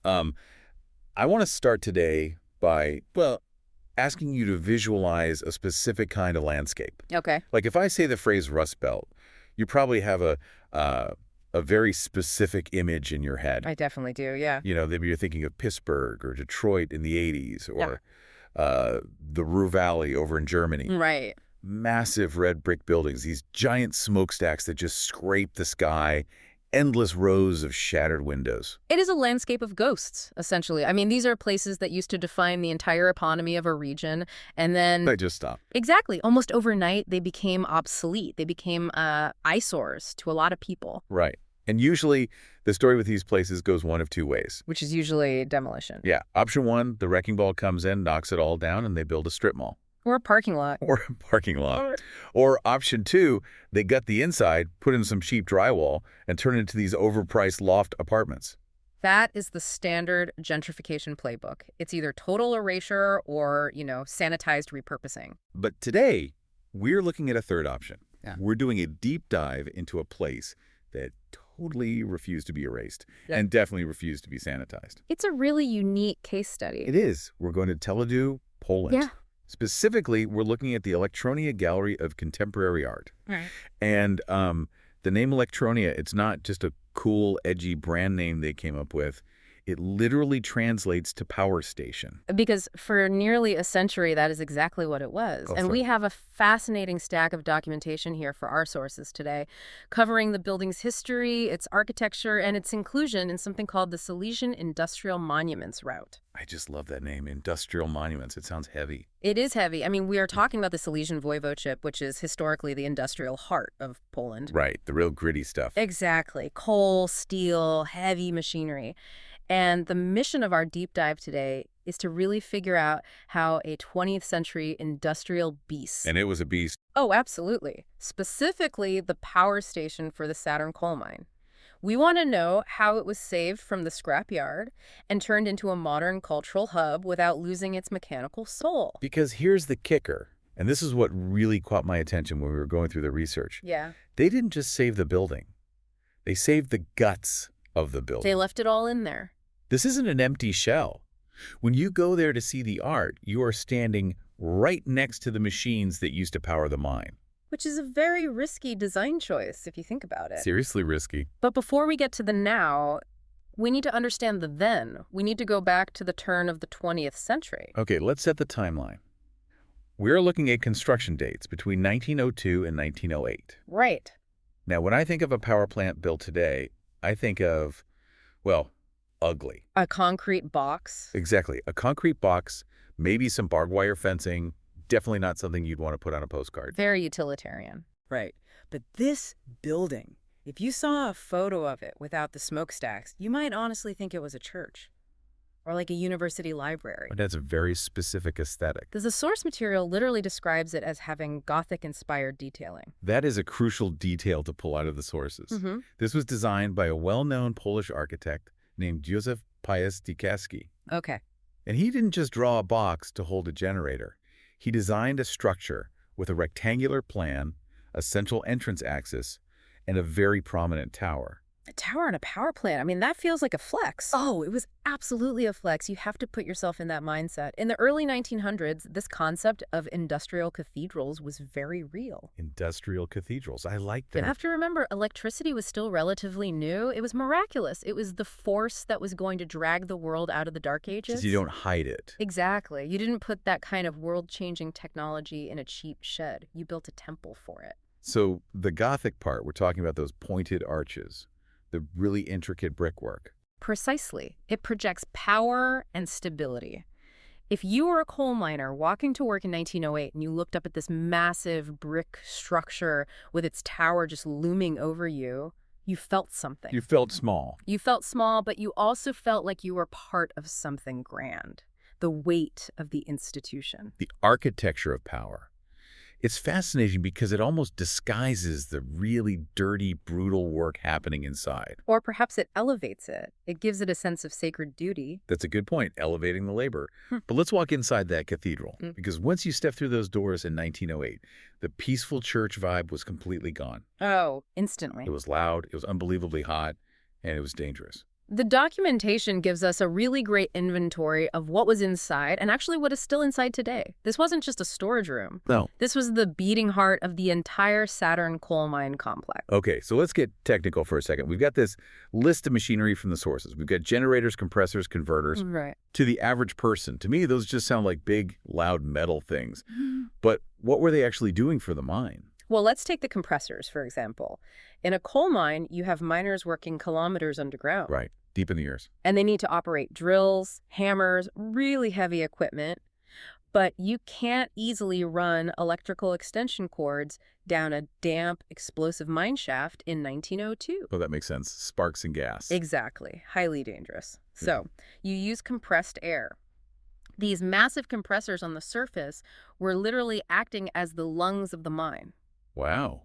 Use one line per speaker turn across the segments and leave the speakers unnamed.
I want to start today by, well, asking you to visualize a specific kind of landscape.
Okay.
Like if I say the phrase Rust Belt, you probably have a very specific image in your head.
I definitely do, yeah.
Maybe you're thinking of Pittsburgh or Detroit in the 80s or the Ruhr Valley over in Germany.
Right.
Massive red brick buildings, these giant smokestacks that just scrape the sky, endless rows of shattered windows.
It is a landscape of ghosts, essentially. I mean, these are places that used to define the entire economy of a region, and then...
They just stopped.
Exactly. Almost overnight, they became obsolete. They became eyesores to a lot of people.
Right. And usually, the story with these places goes one of two ways.
Which is usually demolition.
Yeah. Option one, the wrecking ball comes in, knocks it all down, and they build a strip mall.
Or a parking lot.
Or a parking lot. Or option two, they gut the inside, put in some cheap drywall, and turn it into these overpriced loft apartments.
That is the standard gentrification playbook. It's either total erasure or, sanitized repurposing.
But today, we're looking at a third option.
Yeah.
We're doing a deep dive into a place that totally refused to be erased and definitely refused to be sanitized.
It's a really unique case study.
It is. We're going to Czeladź, Poland.
Yeah.
Specifically, we're looking at the Elektrownia Gallery of Contemporary Art.
Right.
And the name Elektrownia, it's not just a cool, edgy brand name they came up with. It literally translates to power station.
Because for nearly a century, that is exactly what it was. And we have a fascinating stack of documentation here for our sources today, covering the building's history, its architecture, and its inclusion in something called the Silesian Industrial Monuments Route.
I just love that name, Industrial Monuments. It sounds heavy.
It is heavy. I mean, we are talking about the Silesian Voivodeship, which is historically the industrial heart of Poland.
Right, the real gritty stuff.
Exactly. Coal, steel, heavy machinery. And the mission of our deep dive today is to really figure out how a 20th century industrial beast...
And it was a beast.
Oh, absolutely. Specifically, the power station for the Saturn coal mine. We want to know how it was saved from the scrapyard and turned into a modern cultural hub without losing its mechanical soul.
Because here's the kicker, and this is what really caught my attention when we were going through the research.
Yeah.
They didn't just save the building. They saved the guts of the building.
They left it all in there.
This isn't an empty shell. When you go there to see the art, you are standing right next to the machines that used to power the mine.
Which is a very risky design choice, if you think about it.
Seriously risky.
But before we get to the now, we need to understand the then. We need to go back to the turn of the 20th century.
Okay, let's set the timeline. We're looking at construction dates between 1902 and 1908.
Right.
Now, when I think of a power plant built today, I think of, well, ugly.
A concrete box.
Exactly. A concrete box, maybe some barbed wire fencing, definitely not something you'd want to put on a postcard.
Very utilitarian.
Right. But this building, if you saw a photo of it without the smokestacks, you might honestly think it was a church or like a university library.
But that's a very specific aesthetic.
The source material literally describes it as having Gothic-inspired detailing.
That is a crucial detail to pull out of the sources.
Mm-hmm.
This was designed by a well-known Polish architect named Józef Pius Dziekoński.
Okay.
And he didn't just draw a box to hold a generator. He designed a structure with a rectangular plan, a central entrance axis, and a very prominent tower.
A tower and a power plant. I mean, that feels like a flex. Oh, it was absolutely a flex. You have to put yourself in that mindset. In the early 1900s, this concept of industrial cathedrals was very real.
Industrial cathedrals. I like that.
You have to remember, electricity was still relatively new. It was miraculous. It was the force that was going to drag the world out of the Dark Ages.
Because you don't hide it.
Exactly. You didn't put that kind of world-changing technology in a cheap shed. You built a temple for it.
So the Gothic part, we're talking about those pointed arches, the really intricate brickwork.
Precisely. It projects power and stability. If you were a coal miner walking to work in 1908 and you looked up at this massive brick structure with its tower just looming over you, you felt something.
You felt small.
You felt small, but you also felt like you were part of something grand. The weight of the institution.
The architecture of power. It's fascinating because it almost disguises the really dirty, brutal work happening inside.
Or perhaps it elevates it. It gives it a sense of sacred duty.
That's a good point, elevating the labor. But let's walk inside that cathedral, because once you step through those doors in 1908, the peaceful church vibe was completely gone.
Oh, instantly.
It was loud, it was unbelievably hot, and it was dangerous.
The documentation gives us a really great inventory of what was inside and actually what is still inside today. This wasn't just a storage room.
No.
This was the beating heart of the entire Saturn coal mine complex.
Okay, so let's get technical for a second. We've got this list of machinery from the sources. We've got generators, compressors, converters.
Right.
To the average person, to me, those just sound like big, loud metal things. But what were they actually doing for the mine?
Well, let's take the compressors, for example. In a coal mine, you have miners working kilometers underground.
Right, deep in the earth.
And they need to operate drills, hammers, really heavy equipment. But you can't easily run electrical extension cords down a damp, explosive mine shaft in 1902.
Oh, that makes sense. Sparks and gas.
Exactly. Highly dangerous. So you use compressed air. These massive compressors on the surface were literally acting as the lungs of the mine.
Wow.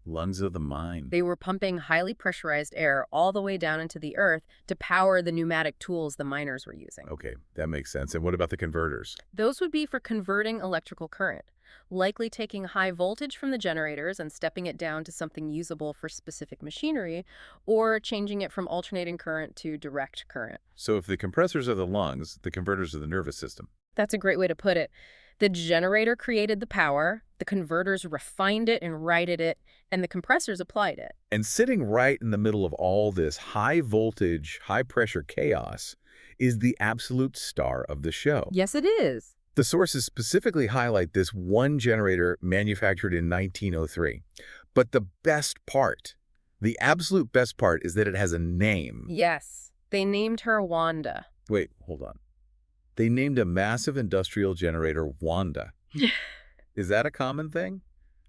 Lungs of the mine.
They were pumping highly pressurized air all the way down into the earth to power the pneumatic tools the miners were using.
Okay, that makes sense. And what about the converters?
Those would be for converting electrical current, likely taking high voltage from the generators and stepping it down to something usable for specific machinery, or changing it from alternating current to direct current.
So if the compressors are the lungs, the converters are the nervous system.
That's a great way to put it. The generator created the power, the converters refined it and righted it, and the compressors applied it.
And sitting right in the middle of all this high voltage, high pressure chaos is the absolute star of the show.
Yes, it is.
The sources specifically highlight this one generator manufactured in 1903. But the best part, the absolute best part, is that it has a name.
Yes. They named her Wanda.
Wait, hold on. They named a massive industrial generator Wanda. Is that a common thing?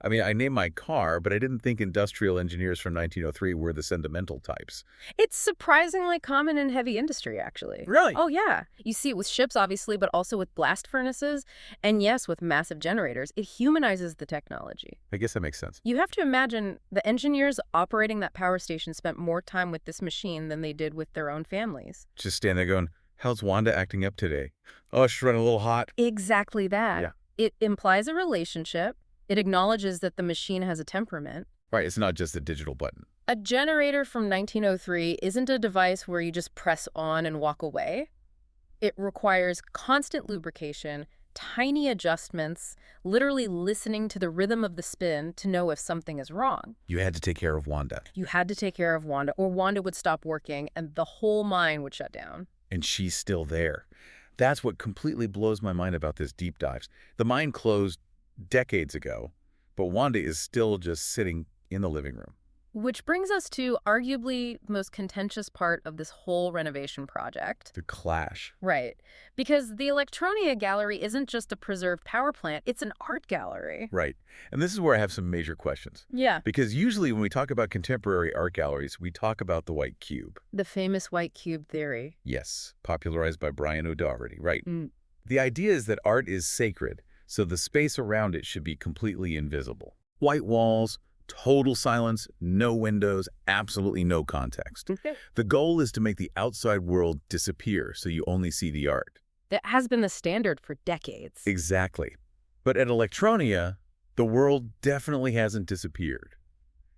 I mean, I named my car, but I didn't think industrial engineers from 1903 were the sentimental types.
It's surprisingly common in heavy industry, actually.
Really?
Oh, yeah. You see it with ships, obviously, but also with blast furnaces. And yes, with massive generators. It humanizes the technology.
I guess that makes sense.
You have to imagine the engineers operating that power station spent more time with this machine than they did with their own families.
Just stand there going, how's Wanda acting up today? Oh, she's running a little hot.
Exactly that.
Yeah.
It implies a relationship. It acknowledges that the machine has a temperament.
Right, it's not just a digital button.
A generator from 1903 isn't a device where you just press on and walk away. It requires constant lubrication, tiny adjustments, literally listening to the rhythm of the spin to know if something is wrong.
You had to take care of Wanda.
You had to take care of Wanda, or Wanda would stop working and the whole mine would shut down.
And she's still there. That's what completely blows my mind about this deep dives. The mine closed decades ago, but Wanda is still just sitting in the living room.
Which brings us to arguably the most contentious part of this whole renovation project.
The clash.
Right. Because the Elektrownia gallery isn't just a preserved power plant, it's an art gallery.
Right. And this is where I have some major questions.
Yeah.
Because usually when we talk about contemporary art galleries, we talk about the white cube.
The famous white cube theory.
Yes, popularized by Brian O'Doherty, right.
Mm.
The idea is that art is sacred, so the space around it should be completely invisible. White walls, total silence, no windows, absolutely no context.
Okay.
The goal is to make the outside world disappear so you only see the art.
That has been the standard for decades.
Exactly. But at Elektrownia, the world definitely hasn't disappeared.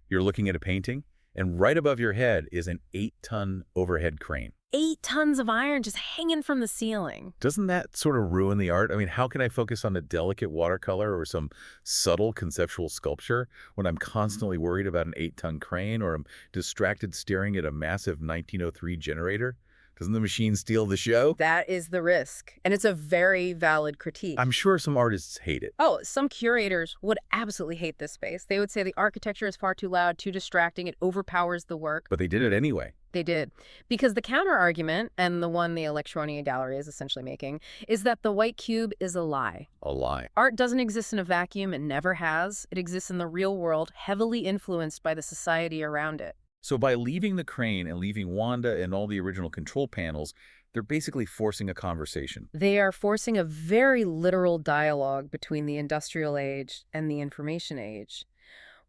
You're looking at a painting, and right above your head is an 8-ton overhead crane.
8 tons of iron just hanging from the ceiling.
Doesn't that sort of ruin the art? I mean, how can I focus on a delicate watercolor or some subtle conceptual sculpture when I'm constantly worried about an 8-ton crane or I'm distracted staring at a massive 1903 generator? Doesn't the machine steal the show?
That is the risk. And it's a very valid critique.
I'm sure some artists hate it.
Oh, some curators would absolutely hate this space. They would say the architecture is far too loud, too distracting, it overpowers the work.
But they did it anyway.
They did. Because the counter-argument, and the one the Elektrownia gallery is essentially making, is that the white cube is a lie.
A lie.
Art doesn't exist in a vacuum and never has. It exists in the real world, heavily influenced by the society around it.
So by leaving the crane and leaving Wanda and all the original control panels, they're basically forcing a conversation.
They are forcing a very literal dialogue between the industrial age and the information age.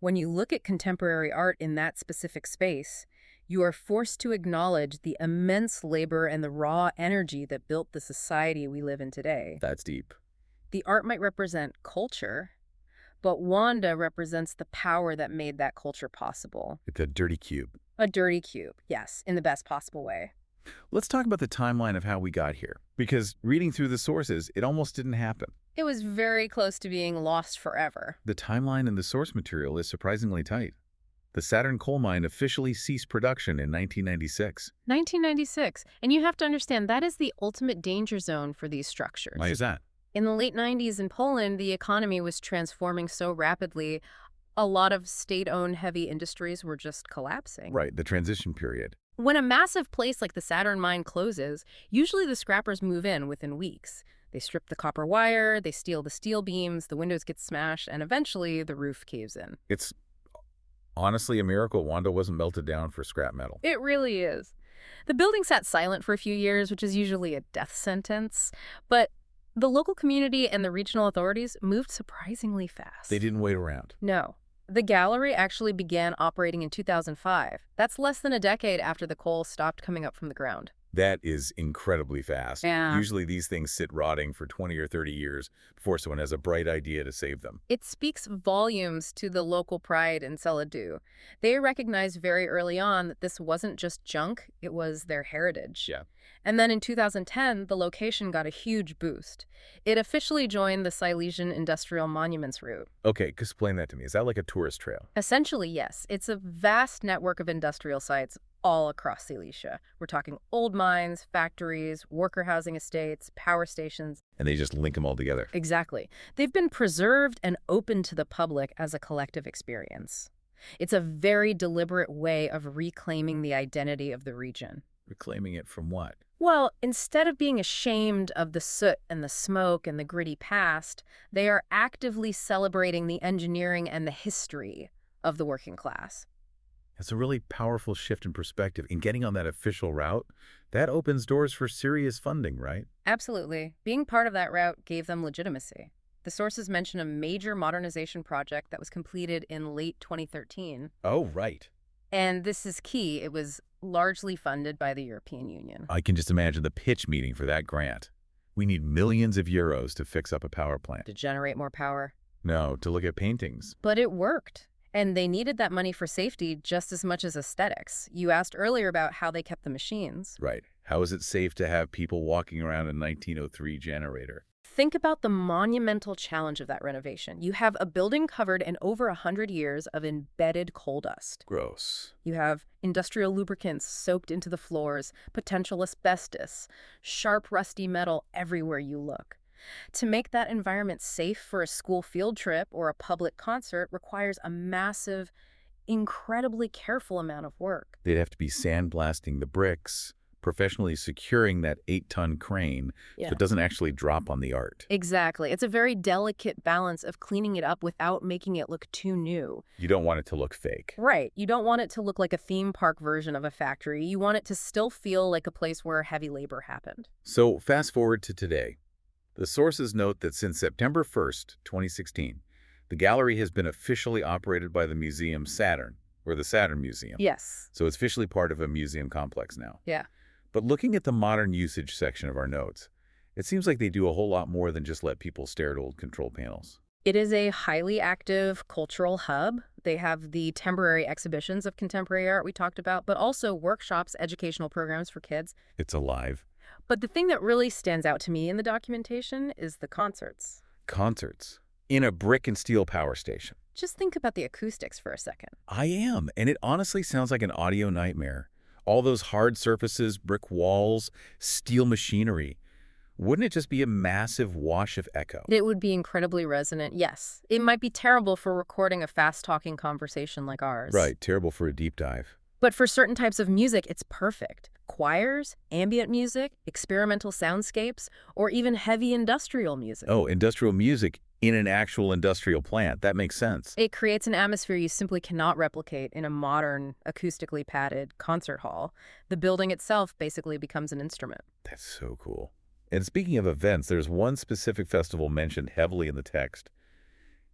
When you look at contemporary art in that specific space, you are forced to acknowledge the immense labor and the raw energy that built the society we live in today.
That's deep.
The art might represent culture, but Wanda represents the power that made that culture possible.
It's a dirty cube.
A dirty cube, yes, in the best possible way.
Let's talk about the timeline of how we got here. Because reading through the sources, it almost didn't happen.
It was very close to being lost forever.
The timeline in the source material is surprisingly tight. The Saturn coal mine officially ceased production in 1996.
1996. And you have to understand, that is the ultimate danger zone for these structures.
Why is that?
In the late 90s in Poland, the economy was transforming so rapidly, a lot of state-owned heavy industries were just collapsing.
Right, the transition period.
When a massive place like the Saturn mine closes, usually the scrappers move in within weeks. They strip the copper wire, they steal the steel beams, the windows get smashed, and eventually the roof caves in.
It's honestly a miracle Wanda wasn't melted down for scrap metal.
It really is. The building sat silent for a few years, which is usually a death sentence, but the local community and the regional authorities moved surprisingly fast.
They didn't wait around.
No. The gallery actually began operating in 2005. That's less than a decade after the coal stopped coming up from the ground.
That is incredibly fast.
Yeah.
Usually these things sit rotting for 20 or 30 years before someone has a bright idea to save them.
It speaks volumes to the local pride in Czeladź. They recognized very early on that this wasn't just junk, it was their heritage.
Yeah.
And then in 2010, the location got a huge boost. It officially joined the Silesian Industrial Monuments route.
Okay, explain that to me. Is that like a tourist trail?
Essentially, yes. It's a vast network of industrial sites all across Silesia. We're talking old mines, factories, worker housing estates, power stations.
And they just link them all together.
Exactly. They've been preserved and open to the public as a collective experience. It's a very deliberate way of reclaiming the identity of the region.
Reclaiming it from what?
Well, instead of being ashamed of the soot and the smoke and the gritty past, they are actively celebrating the engineering and the history of the working class.
It's a really powerful shift in perspective. In getting on that official route, that opens doors for serious funding, right?
Absolutely. Being part of that route gave them legitimacy. The sources mention a major modernization project that was completed in late 2013.
Oh, right.
And this is key. It was largely funded by the European Union.
I can just imagine the pitch meeting for that grant. We need millions of euros to fix up a power plant.
To generate more power.
No, to look at paintings.
But it worked. And they needed that money for safety just as much as aesthetics. You asked earlier about how they kept the machines.
Right. How is it safe to have people walking around a 1903 generator?
Think about the monumental challenge of that renovation. You have a building covered in over 100 years of embedded coal dust.
Gross.
You have industrial lubricants soaked into the floors, potential asbestos, sharp, rusty metal everywhere you look. To make that environment safe for a school field trip or a public concert requires a massive, incredibly careful amount of work.
They'd have to be sandblasting the bricks, professionally securing that 8-ton crane so it doesn't actually drop on the art.
Exactly. It's a very delicate balance of cleaning it up without making it look too new.
You don't want it to look fake.
Right. You don't want it to look like a theme park version of a factory. You want it to still feel like a place where heavy labor happened.
So fast forward to today. The sources note that since September 1st, 2016, the gallery has been officially operated by the museum Saturn, or the Saturn Museum.
Yes.
So it's officially part of a museum complex now.
Yeah.
But looking at the modern usage section of our notes, it seems like they do a whole lot more than just let people stare at old control panels.
It is a highly active cultural hub. They have the temporary exhibitions of contemporary art we talked about, but also workshops, educational programs for kids.
It's alive.
But the thing that really stands out to me in the documentation is the concerts.
Concerts in a brick and steel power station.
Just think about the acoustics for a second.
I am, and it honestly sounds like an audio nightmare. All those hard surfaces, brick walls, steel machinery. Wouldn't it just be a massive wash of echo?
It would be incredibly resonant, yes. It might be terrible for recording a fast-talking conversation like ours.
Right, terrible for a deep dive.
But for certain types of music, it's perfect. Choirs, ambient music, experimental soundscapes, or even heavy industrial music.
Oh, industrial music in an actual industrial plant. That makes sense.
It creates an atmosphere you simply cannot replicate in a modern, acoustically padded concert hall. The building itself basically becomes an instrument.
That's so cool. And speaking of events, there's one specific festival mentioned heavily in the text,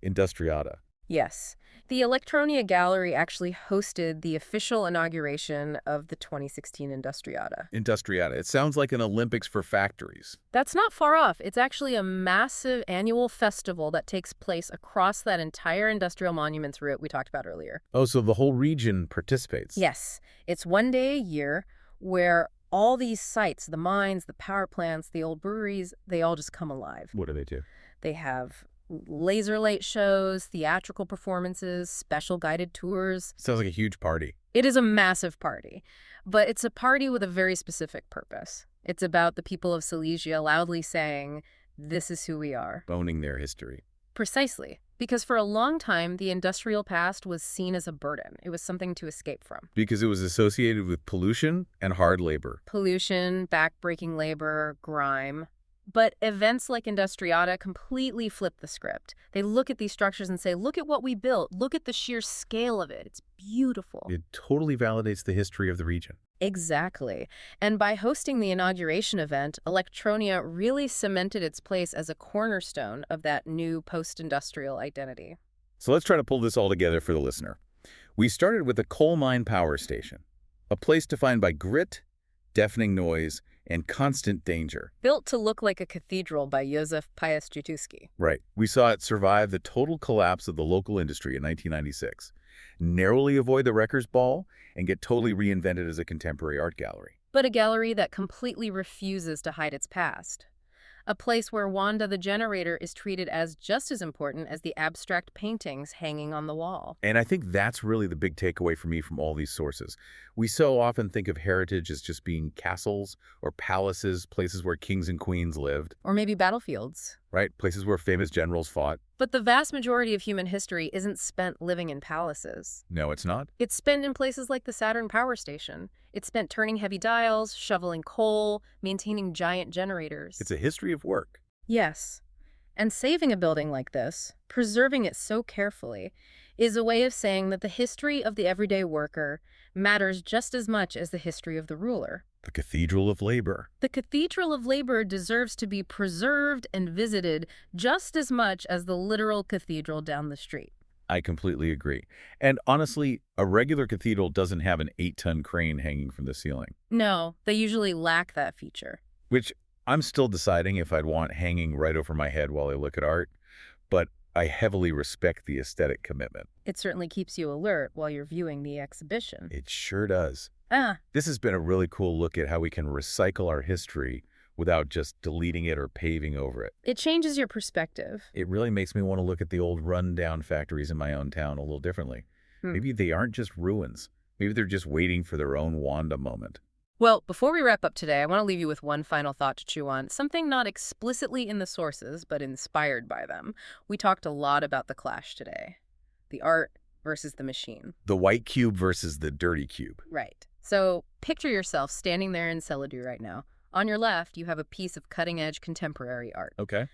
Industriata.
Yes. The Elektrownia Gallery actually hosted the official inauguration of the 2016 Industriata.
Industriata. It sounds like an Olympics for factories.
That's not far off. It's actually a massive annual festival that takes place across that entire industrial monuments route we talked about earlier.
Oh, so the whole region participates.
Yes. It's one day a year where all these sites, the mines, the power plants, the old breweries, they all just come alive.
What do they do?
They have laser light shows, theatrical performances, special guided tours.
Sounds like a huge party.
It is a massive party, but it's a party with a very specific purpose. It's about the people of Silesia loudly saying, "This is who we are."
Owning their history.
Precisely. Because for a long time, the industrial past was seen as a burden. It was something to escape from.
Because it was associated with pollution and hard labor.
Pollution, backbreaking labor, grime. But events like Industriata completely flip the script. They look at these structures and say, look at what we built. Look at the sheer scale of it. It's beautiful.
It totally validates the history of the region.
Exactly. And by hosting the inauguration event, Elektrownia really cemented its place as a cornerstone of that new post-industrial identity.
So let's try to pull this all together for the listener. We started with a coal mine power station, a place defined by grit, deafening noise, and constant danger.
Built to look like a cathedral by Józef Pius Dziekoński.
Right. We saw it survive the total collapse of the local industry in 1996, narrowly avoid the wrecker's ball, and get totally reinvented as a contemporary art gallery.
But a gallery that completely refuses to hide its past. A place where Wanda the generator is treated as just as important as the abstract paintings hanging on the wall.
And I think that's really the big takeaway for me from all these sources. We so often think of heritage as just being castles or palaces, places where kings and queens lived.
Or maybe battlefields.
Right? Places where famous generals fought.
But the vast majority of human history isn't spent living in palaces.
No, it's not.
It's spent in places like the Saturn power station. It's spent turning heavy dials, shoveling coal, maintaining giant generators.
It's a history of work.
Yes. And saving a building like this, preserving it so carefully, is a way of saying that the history of the everyday worker matters just as much as the history of the ruler.
The Cathedral of Labor.
The Cathedral of Labor deserves to be preserved and visited just as much as the literal cathedral down the street.
I completely agree. And honestly, a regular cathedral doesn't have an 8-ton crane hanging from the ceiling.
No, they usually lack that feature.
Which I'm still deciding if I'd want hanging right over my head while I look at art, but I heavily respect the aesthetic commitment.
It certainly keeps you alert while you're viewing the exhibition.
It sure does.
Ah,
This has been a really cool look at how we can recycle our history without just deleting it or paving over it.
it changes your perspective.
It really makes me want to look at the old rundown factories in my own town a little differently. Maybe they aren't just ruins. Maybe they're just waiting for their own Wanda moment.
Well, before we wrap up today, I want to leave you with one final thought to chew on, something not explicitly in the sources, but inspired by them. We talked a lot about the clash today. The art versus the machine.
The white cube versus the dirty cube.
Right. So picture yourself standing there in Czeladź right now. On your left, you have a piece of cutting-edge contemporary art.
Okay.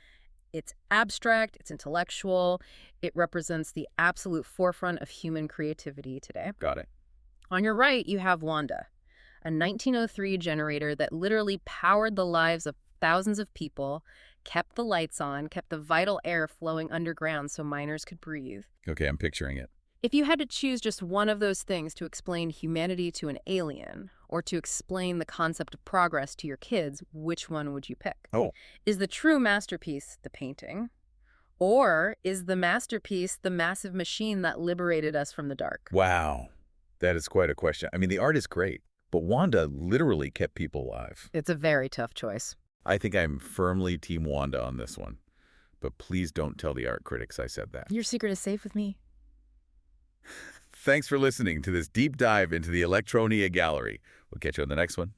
It's abstract, it's intellectual, it represents the absolute forefront of human creativity today.
Got it.
On your right, you have Wanda, a 1903 generator that literally powered the lives of thousands of people, kept the lights on, kept the vital air flowing underground so miners could breathe.
Okay, I'm picturing it.
If you had to choose just one of those things to explain humanity to an alien, or to explain the concept of progress to your kids, which one would you pick?
Oh.
Is the true masterpiece the painting? Or is the masterpiece the massive machine that liberated us from the dark?
Wow. That is quite a question. I mean, the art is great, but Wanda literally kept people alive.
It's a very tough choice.
I think I'm firmly Team Wanda on this one. But please don't tell the art critics I said that.
Your secret is safe with me.
Thanks for listening to this deep dive into the Elektrownia Gallery. We'll catch you on the next one.